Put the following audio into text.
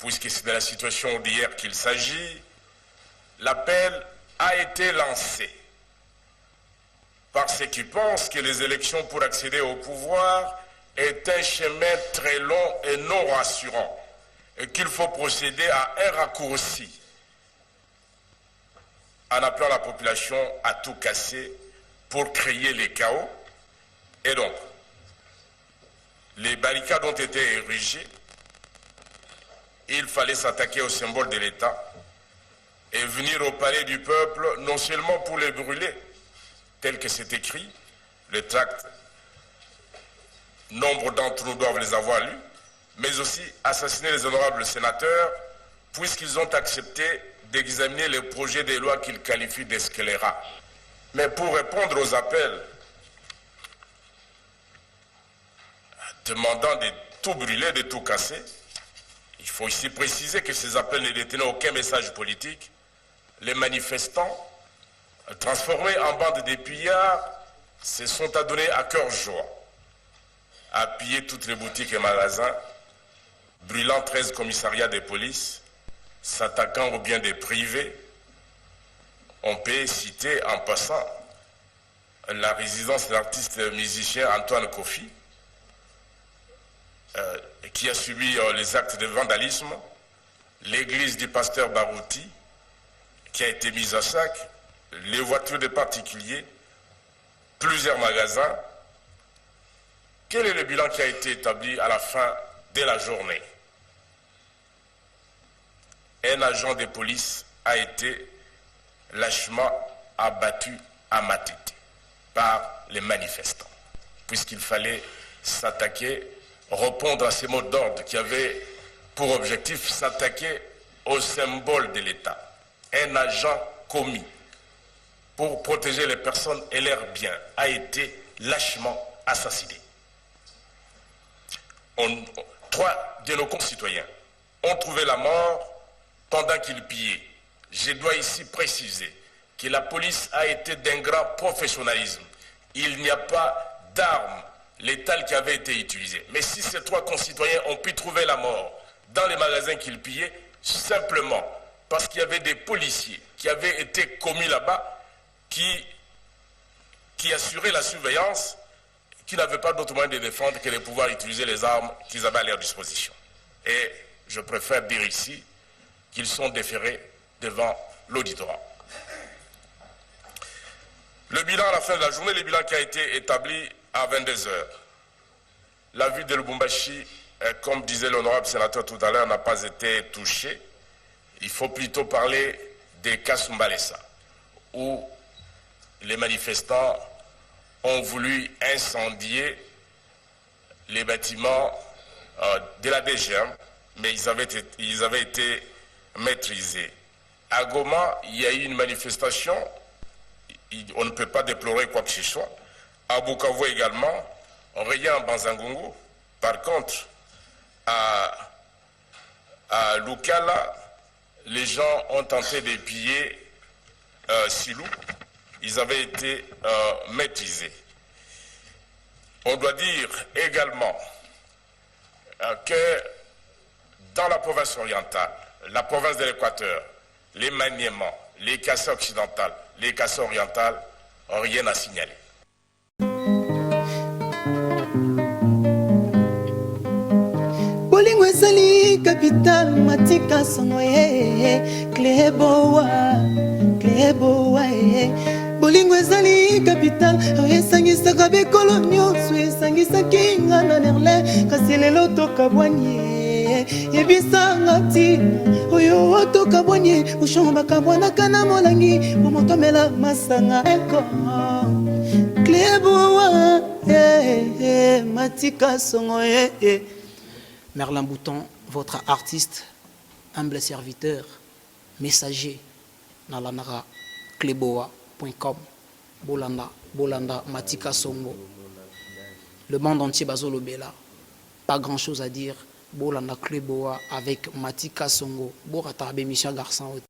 puisque c'est de la situation d'hier qu'il s'agit, l'appel a été lancé par ceux qui pensent que les élections pour accéder au pouvoir est un chemin très long et non rassurant et qu'il faut procéder à un raccourci en appelant la population à tout casser pour créer les chaos. Et donc, les barricades ont été érigées, il fallait s'attaquer au symbole de l'État et venir au palais du peuple, non seulement pour les brûler, tel que c'est écrit, le tract, nombre d'entre nous doivent les avoir lus, mais aussi assassiner les honorables sénateurs, puisqu'ils ont accepté d'examiner les projets de loi qu'ils qualifient de scélérats. Mais pour répondre aux appels demandant de tout brûler, de tout casser, il faut ici préciser que ces appels ne détenaient aucun message politique. Les manifestants, transformés en bande de pillards, se sont adonnés à cœur joie à piller toutes les boutiques et magasins, brûlant 13 commissariats de police, s'attaquant aux biens des privés. On peut citer en passant la résidence de l'artiste musicien Antoine Kofi, qui a subi les actes de vandalisme, l'église du pasteur Barouti, qui a été mise à sac, les voitures des particuliers, plusieurs magasins. Quel est le bilan qui a été établi à la fin de la journée? Un agent de police a été lâchement abattu à Matete par les manifestants, puisqu'il fallait s'attaquer, répondre à ces mots d'ordre qui avaient pour objectif s'attaquer au symbole de l'État. Un agent commis pour protéger les personnes et leurs biens a été lâchement assassiné. 3 de nos concitoyens ont trouvé la mort pendant qu'ils pillaient. Je dois ici préciser que la police a été d'un grand professionnalisme. Il n'y a pas d'armes létales qui avaient été utilisées. Mais si ces 3 concitoyens ont pu trouver la mort dans les magasins qu'ils pillaient, simplement parce qu'il y avait des policiers qui avaient été commis là-bas, qui assuraient la surveillance, qui n'avaient pas d'autre moyen de défendre que de pouvoir utiliser les armes qu'ils avaient à leur disposition. Et je préfère dire ici qu'ils sont déférés devant l'auditorat. Le bilan à la fin de la journée, le bilan qui a été établi à 22 heures. La ville de Lubumbashi, comme disait l'honorable sénateur tout à l'heure, n'a pas été touchée. Il faut plutôt parler des Kasumbalesa, où les manifestants ont voulu incendier les bâtiments de la DGM, mais ils avaient été maîtrisés. À Goma, il y a eu une manifestation, on ne peut pas déplorer quoi que ce soit. À Bukavu également, rien en Banzangungu. Par contre, à Lukala, les gens ont tenté de piller Silou. Ils avaient été maîtrisés. On doit dire également que dans la province orientale, la province de l'Équateur, les Maniemans, les Kassai occidentales, les Kassai orientales, rien à signaler. Bolingo ezali capital matika sonoye kleboa bolingo ezali capital esangisaka bikolo nyonso esangisaki nga na nerle kasi lelo tokabwanye yebisanga ntina oyo otokabwanye ushongo bakabwanaka na molangi momotomela masanga eko kleboa matika sonoye. Merlin Bouton, votre artiste, humble serviteur, messager, nalanara, kleboa.com, Bolanda, Matika Songo. Le monde entier, Bazolo Bela. Pas grand chose à dire. Bolanda Kleboa avec Matika Songo. Borata Bémicha Garçon.